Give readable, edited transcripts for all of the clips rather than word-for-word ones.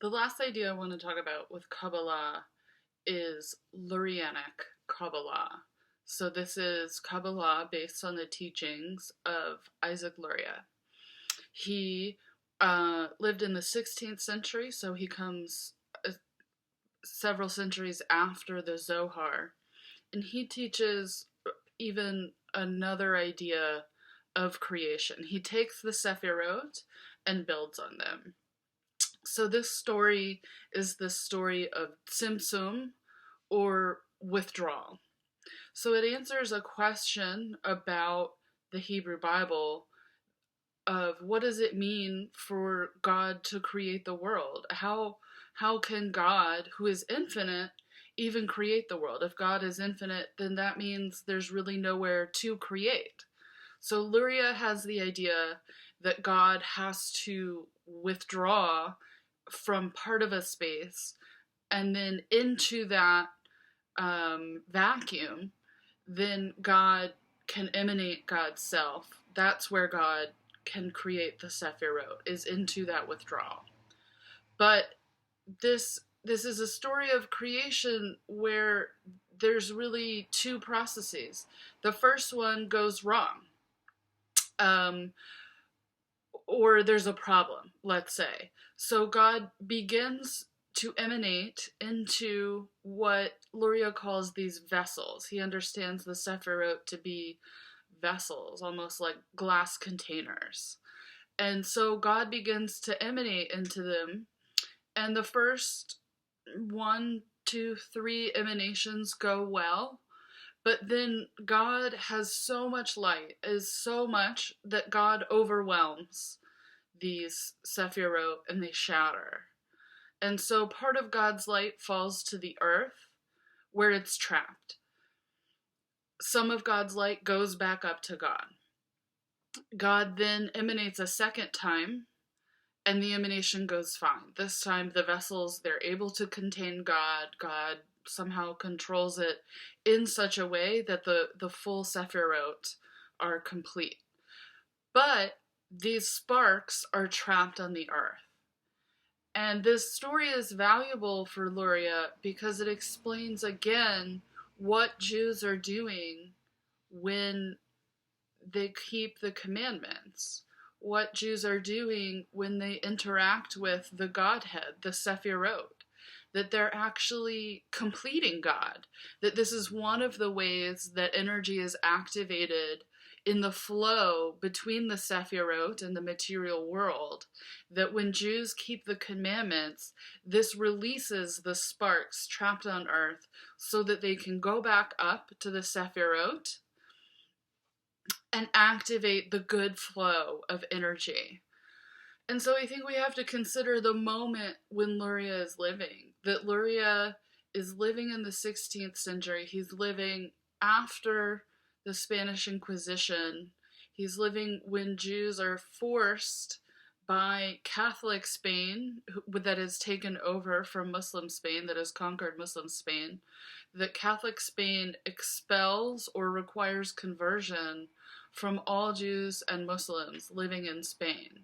The last idea I want to talk about with Kabbalah is Lurianic Kabbalah. So this is Kabbalah based on the teachings of Isaac Luria. He lived in the 16th century, so he comes several centuries after the Zohar, and he teaches even another idea of creation. He takes the Sephirot and builds on them. So this story is the story of Tsimtsum, or withdrawal. So it answers a question about the Hebrew Bible of what does it mean for God to create the world? How can God, who is infinite, even create the world? If God is infinite, then that means there's really nowhere to create. So Luria has the idea that God has to withdraw from part of a space and then into that vacuum, then God can emanate God's self. That's where God can create the Sephirot, is into that withdrawal. But this is a story of creation where there's really two processes. The first one goes wrong. Or there's a problem, let's say. So God begins to emanate into what Luria calls these vessels. He understands the Sephirot to be vessels, almost like glass containers. And so God begins to emanate into them, and the first 1, 2, 3 emanations go well. But then God has so much light, is so much that God overwhelms these Sephirot and they shatter. And so part of God's light falls to the earth where it's trapped. Some of God's light goes back up to God. God then emanates a second time, and the emanation goes fine. This time the vessels, they're able to contain God. God somehow controls it in such a way that the full Sephirot are complete. But these sparks are trapped on the earth. And this story is valuable for Luria because it explains again what Jews are doing when they keep the commandments, what Jews are doing when they interact with the Godhead, the Sephirot, that they're actually completing God, that this is one of the ways that energy is activated in the flow between the Sephirot and the material world, that when Jews keep the commandments, this releases the sparks trapped on earth so that they can go back up to the Sephirot and activate the good flow of energy. And so I think we have to consider the moment when Luria is living. That Luria is living in the 16th century. He's living after the Spanish Inquisition. He's living when Jews are forced by Catholic Spain, that has taken over from Muslim Spain, that has conquered Muslim Spain, that Catholic Spain expels or requires conversion from all Jews and Muslims living in Spain.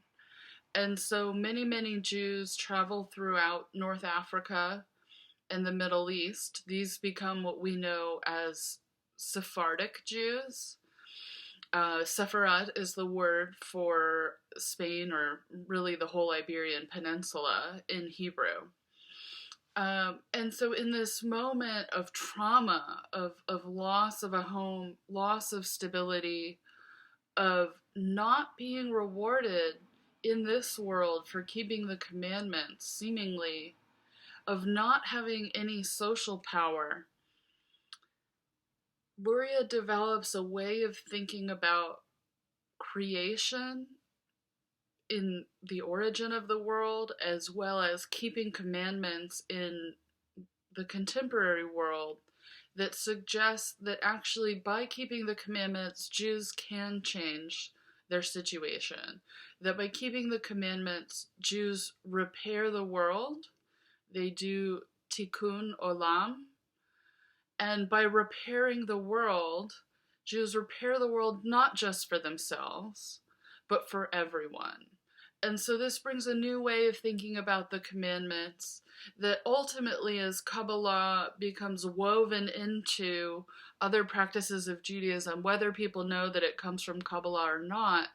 And so many Jews travel throughout North Africa and the Middle East. These become what we know as Sephardic Jews. Sepharad is the word for Spain, or really the whole Iberian Peninsula in Hebrew. And so in this moment of trauma, of loss of a home, loss of stability, of not being rewarded in this world for keeping the commandments, seemingly, of not having any social power, Luria develops a way of thinking about creation in the origin of the world, as well as keeping commandments in the contemporary world, that suggests that actually by keeping the commandments, Jews can change their situation. That by keeping the commandments, Jews repair the world. They do tikkun olam. And by repairing the world, Jews repair the world not just for themselves, but for everyone. And so this brings a new way of thinking about the commandments that ultimately, as Kabbalah becomes woven into other practices of Judaism, whether people know that it comes from Kabbalah or not,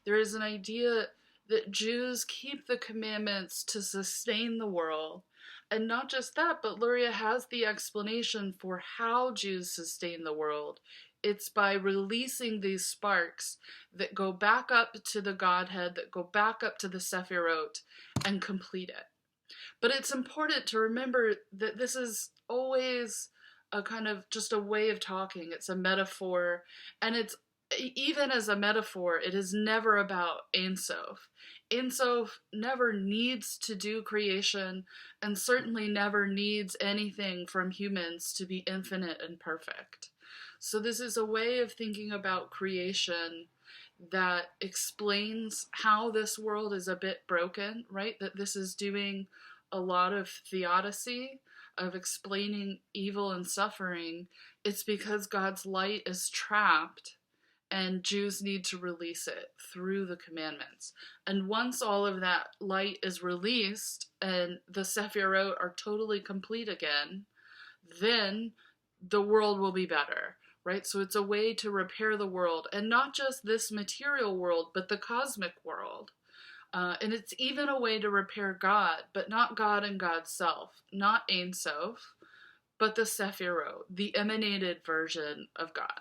there is an idea that Jews keep the commandments to sustain the world. And not just that, but Luria has the explanation for how Jews sustain the world. It's by releasing these sparks that go back up to the Godhead, that go back up to the Sephirot, and complete it. But it's important to remember that this is always a kind of just a way of talking. It's a metaphor, and it's even as a metaphor, it is never about Ein Sof. Ein Sof never needs to do creation, and certainly never needs anything from humans to be infinite and perfect. So this is a way of thinking about creation that explains how this world is a bit broken, right? That this is doing a lot of theodicy, of explaining evil and suffering. It's because God's light is trapped and Jews need to release it through the commandments. And once all of that light is released and the Sephirot are totally complete again, then the world will be better, right? So it's a way to repair the world, and not just this material world, but the cosmic world. And it's even a way to repair God, but not God and God's self, not Ein Sof, but the Sephirot, the emanated version of God.